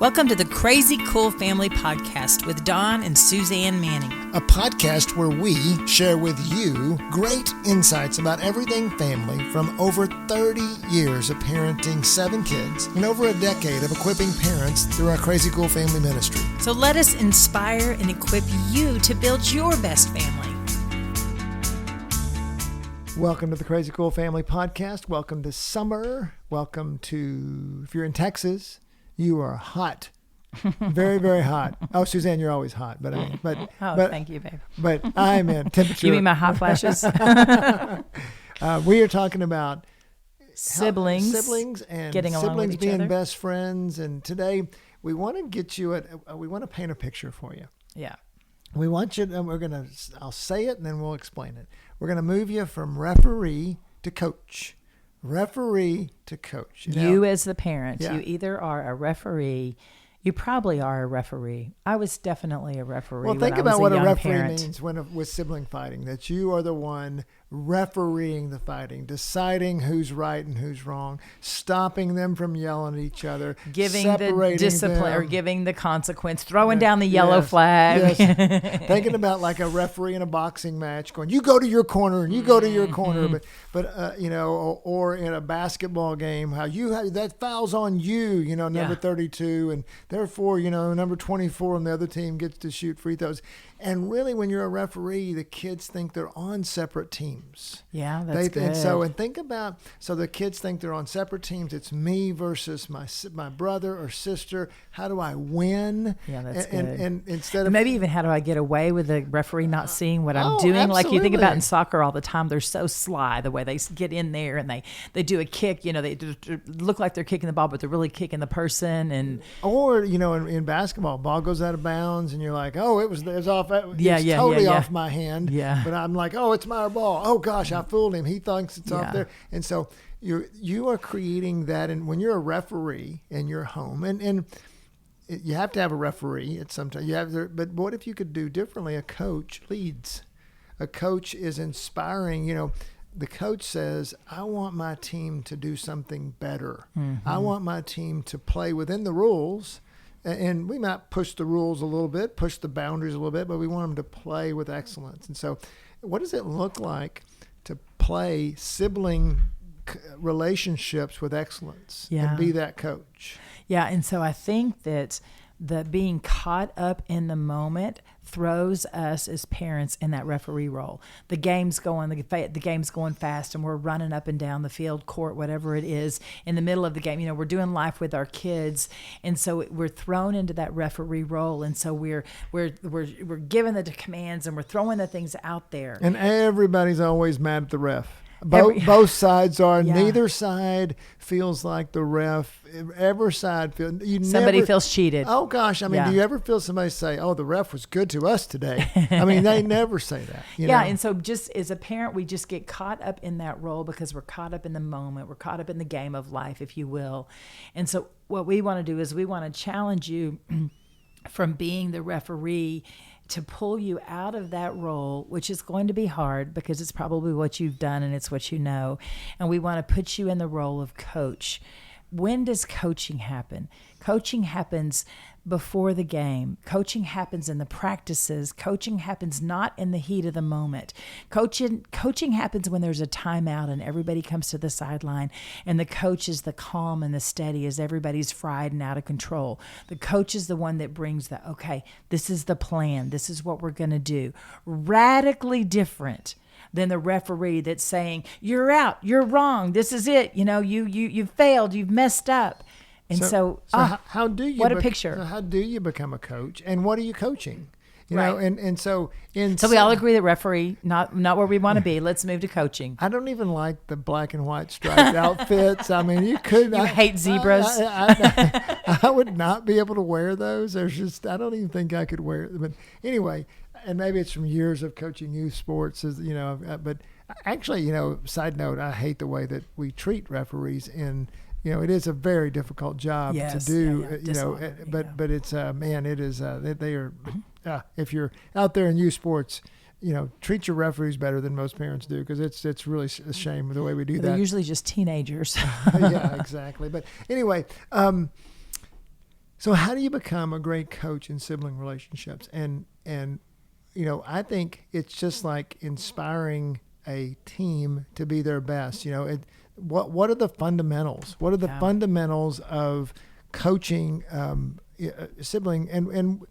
Welcome to the Crazy Cool Family Podcast with Don and Suzanne Manning. A podcast where we share with you great insights about everything family from over 30 years of parenting 7 kids and over a decade of equipping parents through our Crazy Cool Family ministry. So let us inspire and equip you to build your best family. Welcome to the Crazy Cool Family Podcast. Welcome to summer. Welcome to, if you're in Texas, you are hot. Very, very hot. Oh, Suzanne, you're always hot. Thank you, babe. But I'm in temperature. Give me my hot flashes. We are talking about siblings and getting along siblings with each being other. best friends. And today we want to get you we want to paint a picture for you. Yeah. We want you to, I'll say it and then we'll explain it. We're going to move you from referee to coach. Referee to coach. You as the parent, Yeah. you either are a referee. You probably are a referee. I was definitely a referee. Well, think when I about was what a young referee parent. means with sibling fighting, that you are the one refereeing the fighting, deciding who's right and who's wrong, stopping them from yelling at each other, Giving the separating discipline or them. giving the consequence, throwing down the yellow Yes, flag. yes. Thinking about like a referee in a boxing match going, you go to your corner and you go to your corner. But or in a basketball game, how you have that foul's on you, number 32. And therefore, number 24 on the other team gets to shoot free throws. And really, when you're a referee, the kids think they're on separate teams. Yeah, that's good. And think about, so the kids think they're on separate teams. It's me versus my brother or sister. How do I win? Yeah, that's and, good. And instead of Maybe even how do I get away with the referee not seeing what I'm Oh, doing? Like you think about absolutely. in soccer all the time, they're so sly the way they get in there and they do a kick. They look like they're kicking the ball, but they're really kicking the person. And Or, in basketball, ball goes out of bounds and you're like, oh, it was off. Yeah, It's yeah, totally yeah, yeah. off my hand. Yeah. But I'm like, oh, it's my ball. Oh, gosh, I fooled him. He thinks it's off Yeah. there. And so you are creating that. And when you're a referee in your home, and you have to have a referee at some time. But what if you could do differently? A coach leads. A coach is inspiring. The coach says, I want my team to do something better. Mm-hmm. I want my team to play within the rules. And we might push the rules a little bit, push the boundaries a little bit, but we want them to play with excellence. And so what does it look like to play sibling relationships with excellence and be that coach? Yeah, and so I think that the being caught up in the moment throws us as parents in that referee role. The game's going fast, and we're running up and down the field, court, whatever it is, in the middle of the game. We're doing life with our kids, and so we're thrown into that referee role, and so we're given the commands, and we're throwing the things out there. And everybody's always mad at the ref. Both sides are. Yeah. Neither side feels like the ref. Every side feels. Somebody feels cheated. Oh gosh! I mean, Yeah. do you ever feel somebody say, "Oh, the ref was good to us today"? I mean, they never say that. And so just as a parent, we just get caught up in that role because we're caught up in the moment. We're caught up in the game of life, if you will. And so what we want to do is we want to challenge you from being the referee to pull you out of that role, which is going to be hard because it's probably what you've done and it's what you know. And we want to put you in the role of coach. When does coaching happen? Coaching happens before the game. Coaching happens in the practices. Coaching happens not in the heat of the moment. Coaching happens when there's a timeout and everybody comes to the sideline and the coach is the calm and the steady as everybody's fried and out of control. The coach is the one that brings okay, this is the plan. This is what we're going to do. Radically different than the referee that's saying, you're out, you're wrong, this is it, you've failed, you've messed up. And how do you? What a picture! So how do you become a coach, and what are you coaching? Right. So we all agree that referee not where we want to be. Let's move to coaching. I don't even like the black and white striped outfits. I mean, you could. You hate zebras. I would not be able to wear those. I don't even think I could wear it. But anyway, and maybe it's from years of coaching youth sports, but actually, side note, I hate the way that we treat referees it is a very difficult job to do, but it's, it is, they are, if you're out there in youth sports, treat your referees better than most parents do, because it's really a shame the way we do that. They're usually just teenagers. Yeah, exactly. But anyway, So how do you become a great coach in sibling relationships? And I think it's just like inspiring a team to be their best. What are the fundamentals? What are the fundamentals of coaching a sibling? And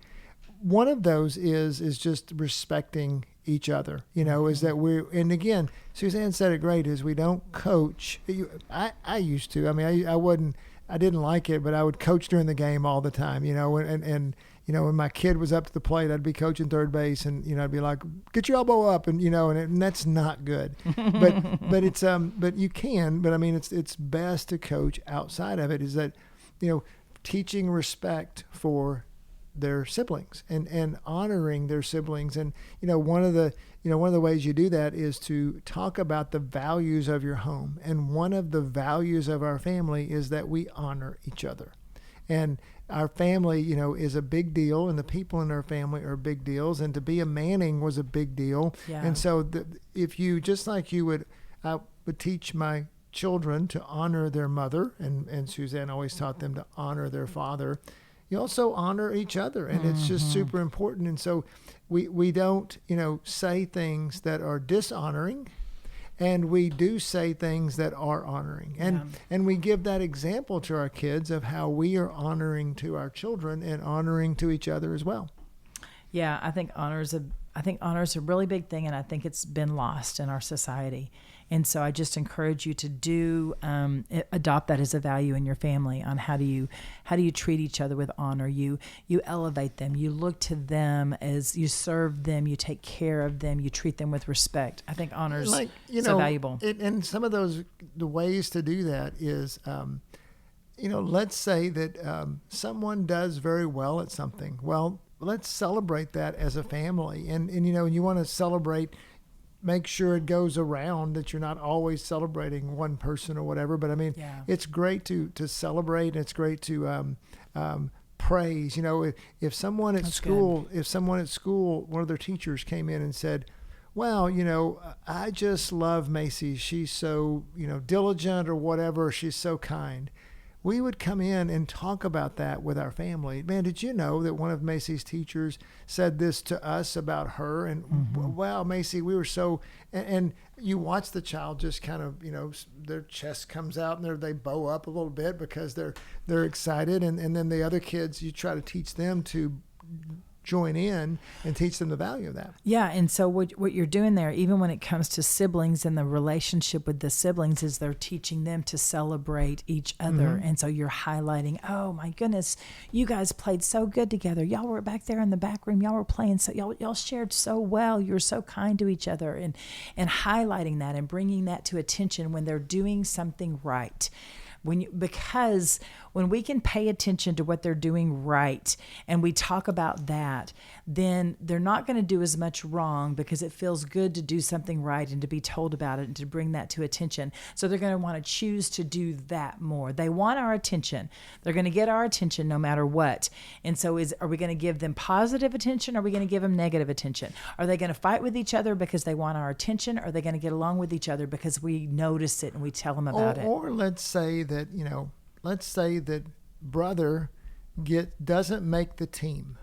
one of those is just respecting each other. Is that and again, Suzanne said it great. Is we don't coach. I used to. I mean, I didn't like it, but I would coach during the game all the time. And when my kid was up to the plate, I'd be coaching third base, and I'd be like, "Get your elbow up," and that's not good. But it's but you can. But I mean, it's best to coach outside of it. Is that teaching respect for their siblings and honoring their siblings. And one of the ways you do that is to talk about the values of your home. And one of the values of our family is that we honor each other. And our family, is a big deal, and the people in our family are big deals. And to be a Manning was a big deal. Yeah. And so if you, just like I would teach my children to honor their mother, and Suzanne always taught them to honor their father, you also honor each other, and it's just super important. And so we don't, say things that are dishonoring, and we do say things that are honoring. And we give that example to our kids of how we are honoring to our children and honoring to each other as well. Yeah, I think honor is a really big thing, and I think it's been lost in our society. And so I just encourage you to adopt that as a value in your family. On how do you treat each other with honor? You elevate them. You look to them as you serve them. You take care of them. You treat them with respect. I think honor is so valuable. And some of the ways to do that is, let's say that someone does very well at something. Well, let's celebrate that as a family. And you want to celebrate. Make sure it goes around, that you're not always celebrating one person or whatever. But I mean, It's great to celebrate. And it's great to praise. If someone at school, one of their teachers came in and said, "Well, I just love Macy. She's so diligent," or whatever. "She's so kind." We would come in and talk about that with our family. "Man, did you know that one of Macy's teachers said this to us about her?" And wow, Macy, we were so, and you watch the child just kind of, their chest comes out and they bow up a little bit because they're excited. And then the other kids, you try to teach them to join in and teach them the value of that. Yeah, and so what you're doing there, even when it comes to siblings and the relationship with the siblings, is they're teaching them to celebrate each other. And so you're highlighting, "Oh my goodness, you guys played so good together. Y'all were back there in the back room. Y'all were playing so y'all shared so well. You were so kind to each other," and highlighting that and bringing that to attention when they're doing something right. Because when we can pay attention to what they're doing right and we talk about that, then they're not going to do as much wrong, because it feels good to do something right and to be told about it and to bring that to attention. So they're going to want to choose to do that more. They want our attention. They're going to get our attention no matter what. And so are we going to give them positive attention, or are we going to give them negative attention? Are they going to fight with each other because they want our attention, or are they going to get along with each other because we notice it and we tell them about it? Or let's say that, brother doesn't make the team.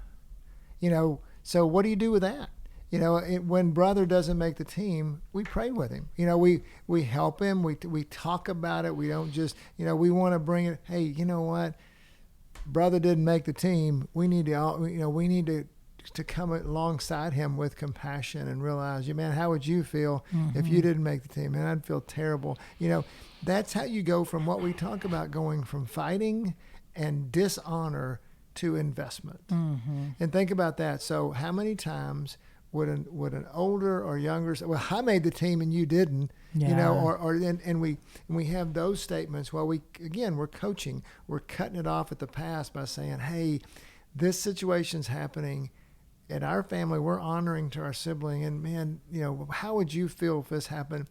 So what do you do with that? When brother doesn't make the team, we pray with him. We help him. We talk about it. We don't just, we want to bring it. Hey, you know what? Brother didn't make the team. We need to come alongside him with compassion and realize, man, how would you feel if you didn't make the team? Man, I'd feel terrible. That's how you go from what we talk about, going from fighting and dishonor to investment. And think about that. So how many times would an older or younger say, "Well, I made the team and you didn't," and we have those statements. Well, we're coaching, we're cutting it off at the pass by saying, "Hey, this situation's happening in our family. We're honoring to our sibling, and man, how would you feel if this happened?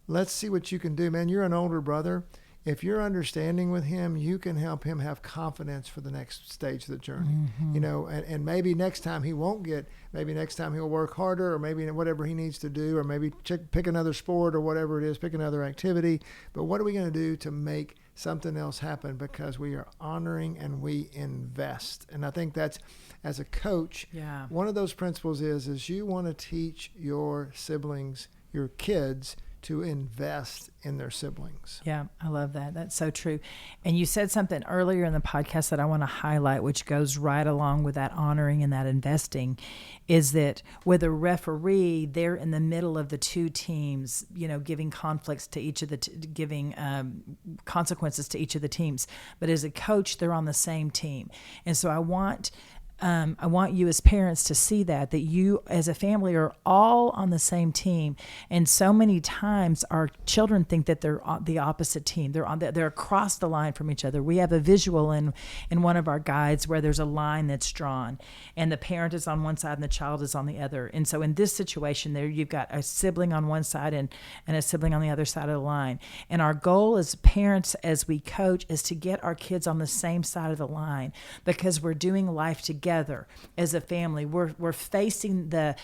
Let's see what you can do, man. You're an older brother. If you're understanding with him, you can help him have confidence for the next stage of the journey. And maybe next time maybe next time he'll work harder, or maybe whatever he needs to do, or maybe pick another sport or whatever it is, pick another activity. But what are we going to do to make something else happen because we are honoring and we invest. And I think that's, as a coach, one of those principles is you want to teach your siblings, your kids, to invest in their siblings. Yeah, I love that. That's so true. And you said something earlier in the podcast that I want to highlight, which goes right along with that honoring and that investing, is that with a referee, they're in the middle of the two teams, giving conflicts to each of the, giving consequences to each of the teams. But as a coach, they're on the same team. And so I want you as parents to see that you as a family are all on the same team. And so many times our children think that they're on the opposite team. They're across the line from each other. We have a visual in one of our guides where there's a line that's drawn and the parent is on one side and the child is on the other. And so in this situation there, you've got a sibling on one side and a sibling on the other side of the line. And our goal as parents, as we coach, is to get our kids on the same side of the line, because we're doing life together as a family. We're facing the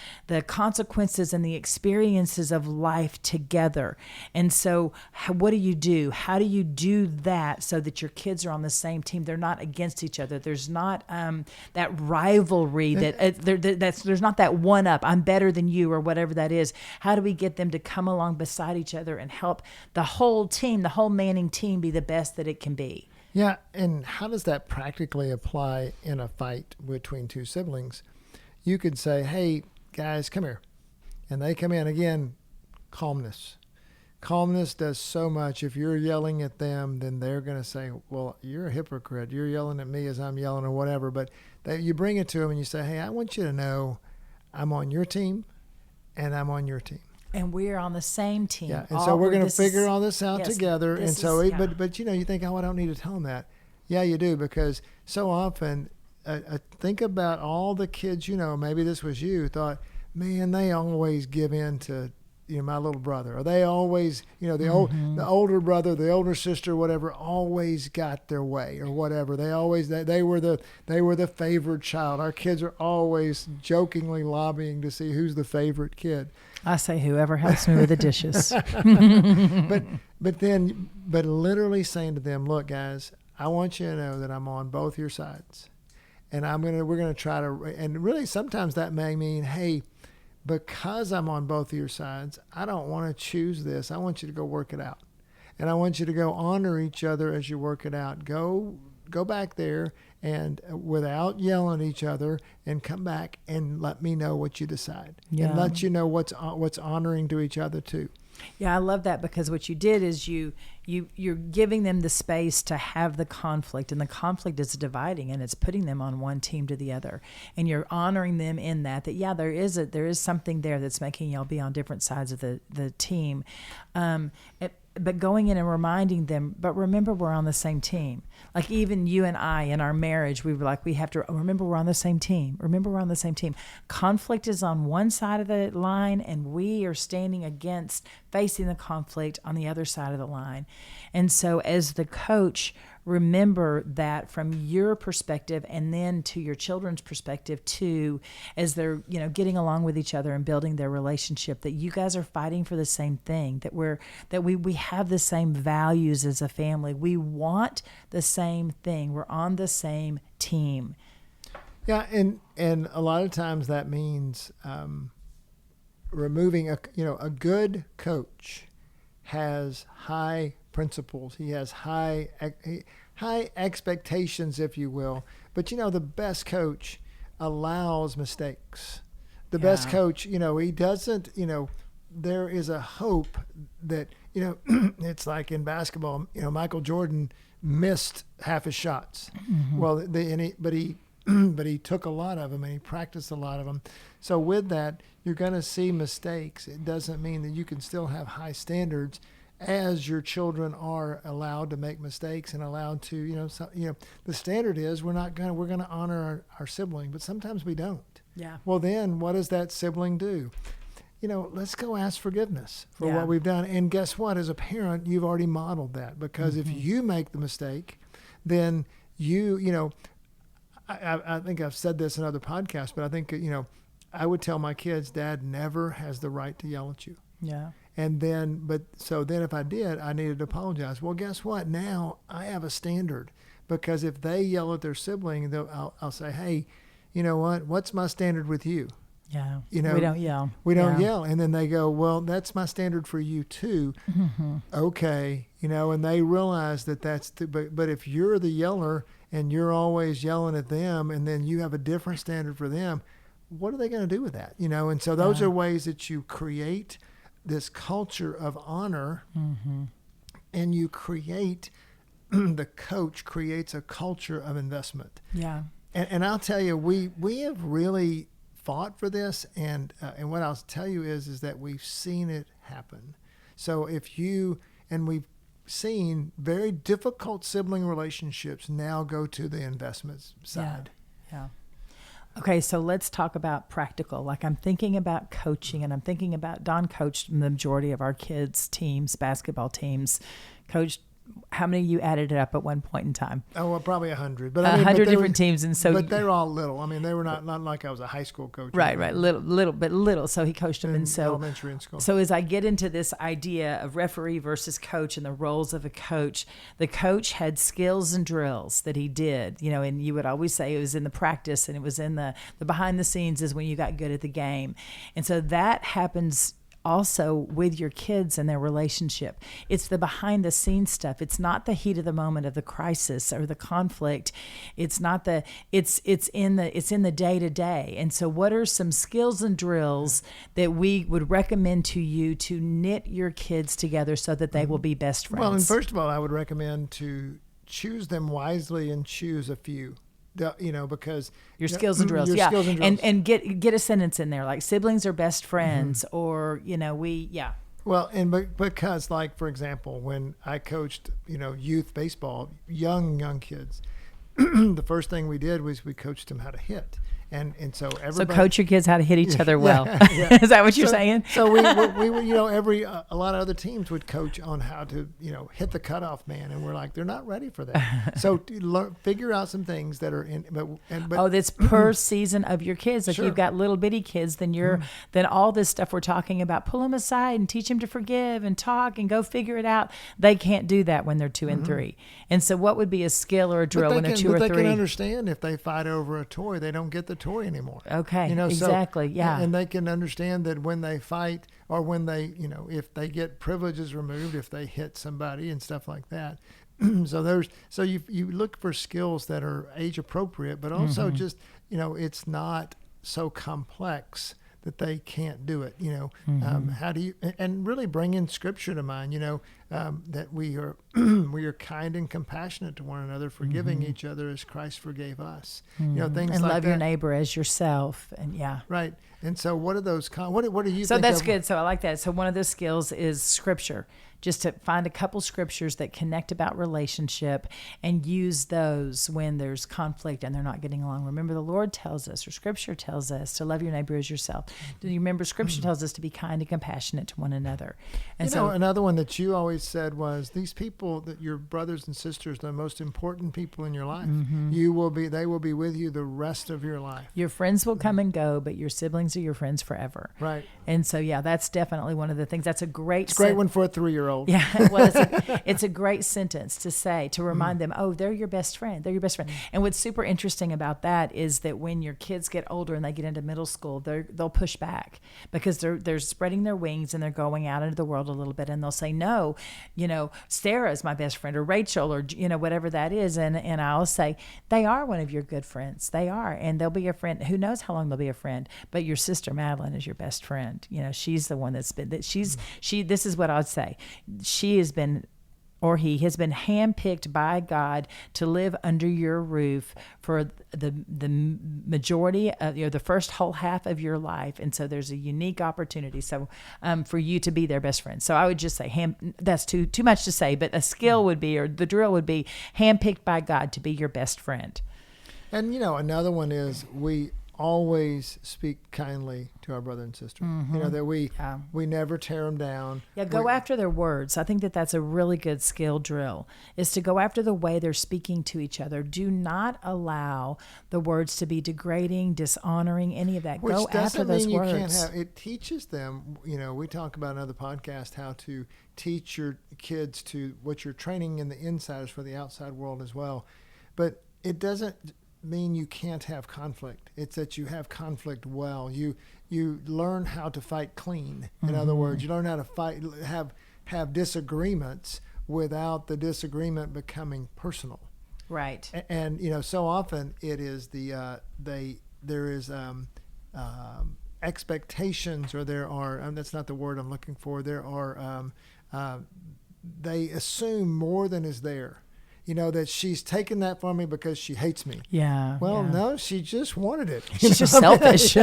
consequences and the experiences of life together. And so what do you do? How do you do that so that your kids are on the same team? They're not against each other. There's not that rivalry, there's not that one up, I'm better than you, or whatever that is. How do we get them to come along beside each other and help the whole team, the whole Manning team, be the best that it can be? Yeah, and how does that practically apply in a fight between two siblings? You could say, hey, guys, come here. And they come in. Again, calmness. Calmness does so much. If you're yelling at them, then they're going to say, well, you're a hypocrite. You're yelling at me as I'm yelling or whatever. But you bring it to them and you say, hey, I want you to know I'm on your team and I'm on your team. And we're on the same team. Yeah, and so we're going to figure all this out together. And so, but you think, oh, I don't need to tell them that. Yeah, you do, because so often, think about all the kids, maybe this was you, thought, man, they always give in to, my little brother, or they always, the older brother, the older sister, whatever, always got their way, or whatever. They were the favored child. Our kids are always jokingly lobbying to see who's the favorite kid. I say whoever helps me with the dishes. but literally saying to them, look, guys, I want you to know that I'm on both your sides, and we're gonna try to. And really, sometimes that may mean, hey, because I'm on both of your sides, I don't want to choose this. I want you to go work it out, and I want you to go honor each other as you work it out. Go back there and without yelling at each other, and come back and let me know what you decide, and let you know what's honoring to each other too. Yeah, I love that, because what you did is you're giving them the space to have the conflict, and the conflict is dividing, and it's putting them on one team to the other, and you're honoring them in that there is something there that's making y'all be on different sides of the team. But going in and reminding them, but remember, we're on the same team. Like even you and I in our marriage, we were like, we have to remember we're on the same team. Remember, we're on the same team. Conflict is on one side of the line, and we are facing the conflict on the other side of the line. And so as the coach, remember that from your perspective, and then to your children's perspective too, as they're getting along with each other and building their relationship, that you guys are fighting for the same thing, that we have the same values as a family. We want the same thing. We're on the same team. Yeah, and a lot of times that means removing a good coach has high principles. He has high expectations, if you will. But the best coach allows mistakes. The best coach, he doesn't. There is a hope that it's like in basketball. Michael Jordan missed half his shots. Mm-hmm. Well, but he took a lot of them, and he practiced a lot of them. So with that, you're going to see mistakes. It doesn't mean that you can still have high standards, as your children are allowed to make mistakes and allowed to, the standard is we're going to honor our sibling, but sometimes we don't. Yeah. Well, then what does that sibling do? Let's go ask forgiveness for what we've done. And guess what? As a parent, you've already modeled that, because if you make the mistake, then I think I've said this in other podcasts, but I think, I would tell my kids, Dad never has the right to yell at you. Yeah. And then, so then if I did, I needed to apologize. Well, guess what? Now I have a standard, because if they yell at their sibling, I'll say, hey, you know what? What's my standard with you? Yeah. You know, we don't yell. We don't yell. And then they go, well, that's my standard for you too. Mm-hmm. Okay. You know, and they realize that but if you're the yeller and you're always yelling at them, and then you have a different standard for them, what are they going to do with that? You know, and so those are ways that you create this culture of honor, and you create, the coach creates a culture of investment. Yeah. And I'll tell you, we have really fought for this, and what I'll tell you is that we've seen it happen. So we've seen very difficult sibling relationships now go to the investments side. Yeah. Okay, so let's talk about practical. Like, I'm thinking about coaching, and I'm thinking about Don coached the majority of our kids' teams, basketball teams, coached. How many of you added it up at one point in time? Oh, well, probably 100. But 100 different teams, and so. But they were all little. I mean, they were not like I was a high school coach. Right, little. So he coached them, and so elementary and school. So as I get into this idea of referee versus coach and the roles of a coach, the coach had skills and drills that he did. You know, and you would always say it was in the practice, and it was in the behind the scenes is when you got good at the game, and so that happens also with your kids and their relationship. It's the behind the scenes stuff. It's not the heat of the moment of the crisis or the conflict. It's not it's in the day to day. And so what are some skills and drills that we would recommend to you to knit your kids together so that they will be best friends? Well, and first of all, I would recommend to choose them wisely and choose a few. Because your skills and drills, skills and drills. And get a sentence in there like siblings are best friends, or Well, and because, like, for example, when I coached youth baseball, young kids, the first thing we did was we coached them how to hit. And so everybody. So coach your kids how to hit each other well. Yeah. Is that what you're saying? So we would, a lot of other teams would coach on how to, hit the cutoff man. And we're like, they're not ready for that. So figure out some things that are in, but that's per season of your kids. If Sure. you've got little bitty kids, then then all this stuff we're talking about, pull them aside and teach them to forgive and talk and go figure it out. They can't do that when they're 2 and 3. And so what would be a skill or a drill when they're 2 or 3? But they can understand if they fight over a toy, they don't get the toy anymore. Okay, exactly, yeah. And they can understand that when they fight, or when they, if they get privileges removed, if they hit somebody and stuff like that. So you look for skills that are age appropriate, but also just, it's not so complex that they can't do it. How do you, and really bring in scripture to mind, that we are we are kind and compassionate to one another, forgiving each other as Christ forgave us. Things and like that. And love your neighbor as yourself. And right. And so what are those, what do you so think that's of? good. So I like that. So one of the skills is scripture. Just to find a couple scriptures that connect about relationship and use those when there's conflict and they're not getting along. Remember, the Lord tells us, or Scripture tells us, to love your neighbor as yourself. Do you remember Scripture tells us to be kind and compassionate to one another? And so another one that you always said was, these people, that your brothers and sisters, the most important people in your life. They will be with you the rest of your life. Your friends will come and go, but your siblings are your friends forever. Right. And so, that's definitely one of the things. That's a great. It's a great one for a 3-year-old. Yeah, well, it's a great sentence to say, to remind them, they're your best friend. They're your best friend. And what's super interesting about that is that when your kids get older and they get into middle school, they'll push back because they're spreading their wings and they're going out into the world a little bit, and they'll say, no, Sarah is my best friend, or Rachel, or whatever that is, and I'll say, they are one of your good friends. They are, and they'll be your friend. Who knows how long they'll be a friend? But your sister Madeline is your best friend. She's the one this is what I'd say. She has been, or he has been handpicked by God to live under your roof for the majority of the first whole half of your life, and so there's a unique opportunity. So for you to be their best friend. So I would just say, that's too much to say, but a skill would be, or the drill would be, handpicked by God to be your best friend. And another one is always speak kindly to our brother and sister. You know, that we never tear them down. Yeah, go after their words. I think that that's a really good skill drill, is to go after the way they're speaking to each other. Do not allow the words to be degrading, dishonoring, any of that. Which go after those mean words. You can't have, it teaches them, you know, we talk about in another podcast how to teach your kids to what you're training in the inside is for the outside world as well. But it doesn't mean you can't have conflict. It's that you have conflict well. You learn how to fight clean. In other words, you learn how to fight, have disagreements without the disagreement becoming personal. Right. And you know, so often it is there is expectations, or there are that's not the word I'm looking for. There are they assume more than is there. You know, that she's taken that from me because she hates me. Yeah. Well, no, she just wanted it. She's just selfish.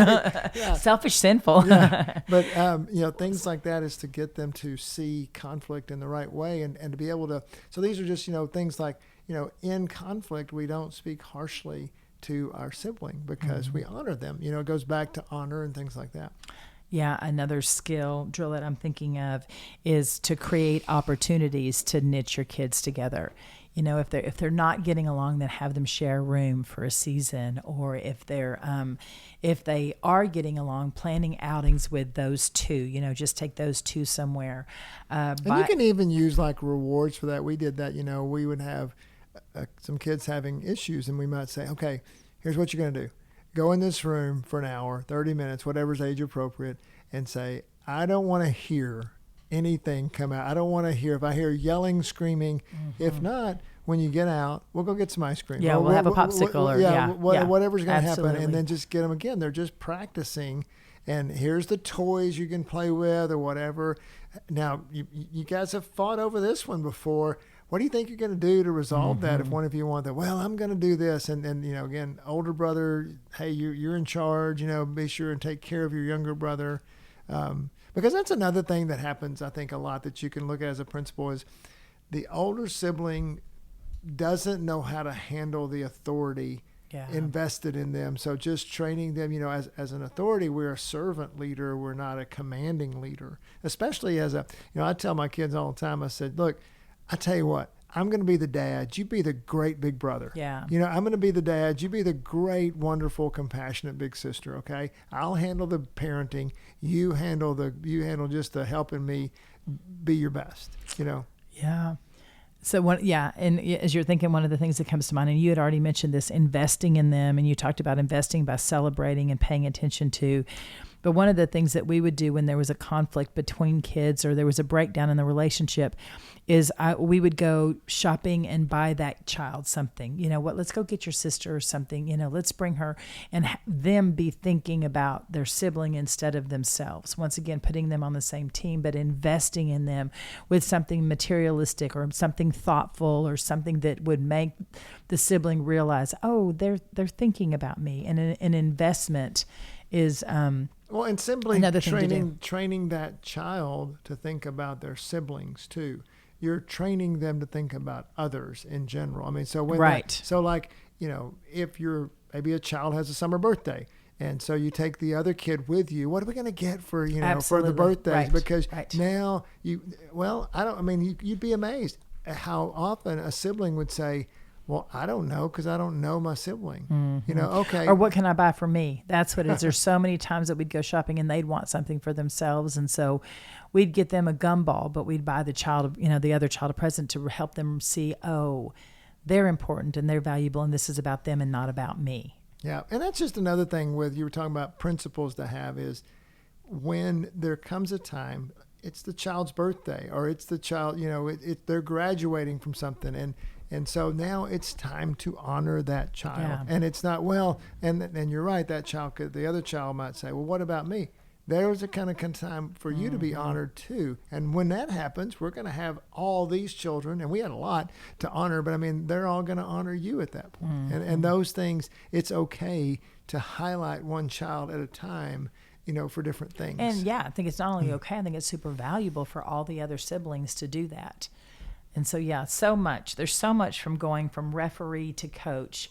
Selfish, sinful. Yeah. But, you know, things like that is to get them to see conflict in the right way and to be able to. So these are just, you know, things like, you know, in conflict, we don't speak harshly to our sibling because we honor them. You know, it goes back to honor and things like that. Yeah, another skill drill that I'm thinking of is to create opportunities to knit your kids together. You know, if they're not getting along, then have them share a room for a season, or if they are getting along, planning outings with those two. You know, just take those two somewhere. And you can even use like rewards for that. We did that. You know, we would have some kids having issues, and we might say, okay, here's what you're going to do. Go in this room for an hour, 30 minutes, whatever's age appropriate, and say, I don't want to hear anything come out. I don't want to hear, if I hear yelling, screaming, if not, when you get out, we'll go get some ice cream. Yeah, we'll have a popsicle whatever's going to happen. Absolutely. And then just get them again. They're just practicing. And here's the toys you can play with or whatever. Now, you guys have fought over this one before. What do you think you're going to do to resolve that if one of you want that? Well, I'm going to do this. And you know, again, older brother, hey, you're in charge. You know, be sure and take care of your younger brother. Because that's another thing that happens, I think, a lot that you can look at as a principal is the older sibling doesn't know how to handle the authority invested in them. So just training them, you know, as an authority, we're a servant leader. We're not a commanding leader, especially as a, you know, I tell my kids all the time, I said, look, I tell you what, I'm going to be the dad. You be the great big brother. Yeah. You know, I'm going to be the dad. You be the great, wonderful, compassionate big sister. Okay. I'll handle the parenting. You handle just the helping me be your best, you know? Yeah. So and as you're thinking, one of the things that comes to mind, and you had already mentioned this, investing in them, and you talked about investing by celebrating and paying attention to. But one of the things that we would do when there was a conflict between kids or there was a breakdown in the relationship is we would go shopping and buy that child something. You know what? Let's go get your sister or something. You know, let's bring her, and them be thinking about their sibling instead of themselves. Once again, putting them on the same team, but investing in them with something materialistic or something thoughtful or something that would make the sibling realize, oh, they're thinking about me. And an investment is well, and simply another thing training that child to think about their siblings too. You're training them to think about others in general. I mean, so when so like, you know, if maybe a child has a summer birthday, and so you take the other kid with you, what are we going to get for, you know, for the birthdays? Because now you'd be amazed at how often a sibling would say, well, I don't know because I don't know my sibling. You know, okay. Or what can I buy for me? That's what it is. There's so many times that we'd go shopping and they'd want something for themselves. And so we'd get them a gumball, but we'd buy the other child a present to help them see, oh, they're important and they're valuable and this is about them and not about me. Yeah. And that's just another thing you were talking about principles to have is when there comes a time, it's the child's birthday or it's the child, you know, they're graduating from something. And so now it's time to honor that child. Yeah. And it's not, well, and you're right, the other child might say, well, what about me? There's a kind of time for you to be honored too. And when that happens, we're going to have all these children, and we had a lot to honor, but I mean, they're all going to honor you at that point. And those things, it's okay to highlight one child at a time, you know, for different things. And yeah, I think it's not only okay, I think it's super valuable for all the other siblings to do that. And so, yeah, so much. There's so much from going from referee to coach.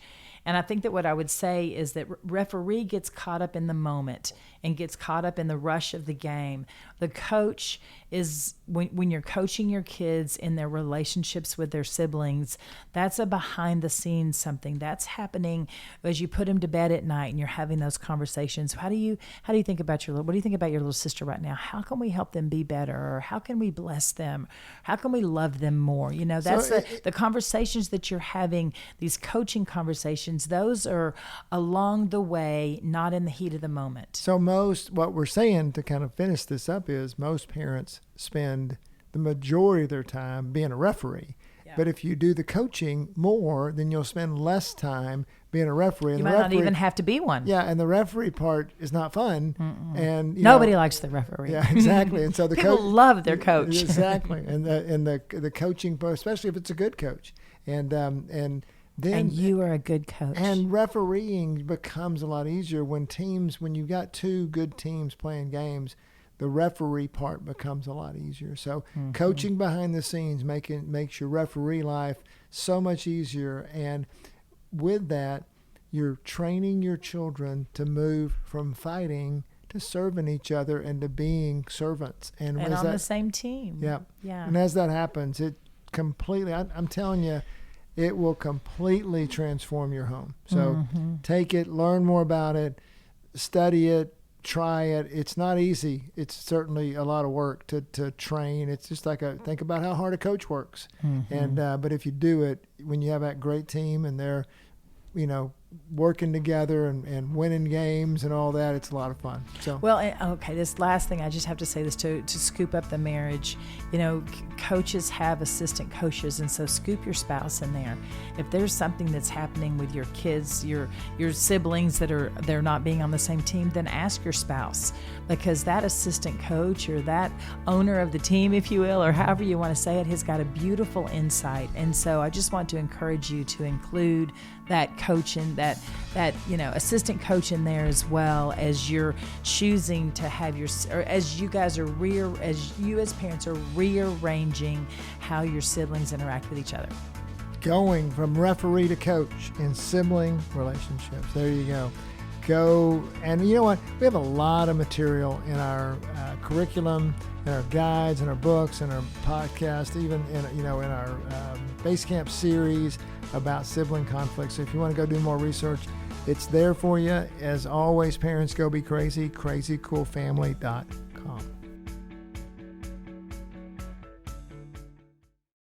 And I think that what I would say is that referee gets caught up in the moment and gets caught up in the rush of the game. The coach is, when you're coaching your kids in their relationships with their siblings, that's a behind the scenes something that's happening as you put them to bed at night and you're having those conversations. How do you think about what do you think about your little sister right now? How can we help them be better? Or how can we bless them? How can we love them more? That's the conversations that you're having, these coaching conversations, those are along the way, not in the heat of the moment. So what we're saying to kind of finish this up is most parents spend the majority of their time being a referee. Yeah. But if you do the coaching more, then you'll spend less time being a referee. And you might not even have to be one. Yeah, and the referee part is not fun. Mm-mm. And nobody likes the referee. Yeah, exactly. And so the people love their coach. Exactly, and the coaching, especially if it's a good coach, and then. And you are a good coach. And refereeing becomes a lot easier when you've got two good teams playing games, the referee part becomes a lot easier. So coaching behind the scenes makes your referee life so much easier. And with that, you're training your children to move from fighting to serving each other and to being servants. And on the same team. Yeah. Yeah. And as that happens, it completely, I'm telling you, it will completely transform your home. So take it, learn more about it, study it, try it. It's not easy. It's certainly a lot of work to train. It's just think about how hard a coach works. And but if you do it, when you have that great team and they're, working together and winning games and all that, it's a lot of fun. So okay, this last thing, I just have to say this to scoop up the marriage. Coaches have assistant coaches, and so scoop your spouse in there. If there's something that's happening with your kids, your siblings they're not being on the same team, then ask your spouse, because that assistant coach or that owner of the team, if you will, or however you want to say it, has got a beautiful insight. And so I just want to encourage you to include that coach and that assistant coach in there, as well as you're choosing to have as you as parents are rearranging how your siblings interact with each other. Going from referee to coach in sibling relationships. There you go. Go, and you know what? We have a lot of material in our curriculum, in our guides, in our books, in our podcast, even in our Base Camp series about sibling conflict. So if you want to go do more research, it's there for you. As always, parents, go be crazy, crazycoolfamily.com.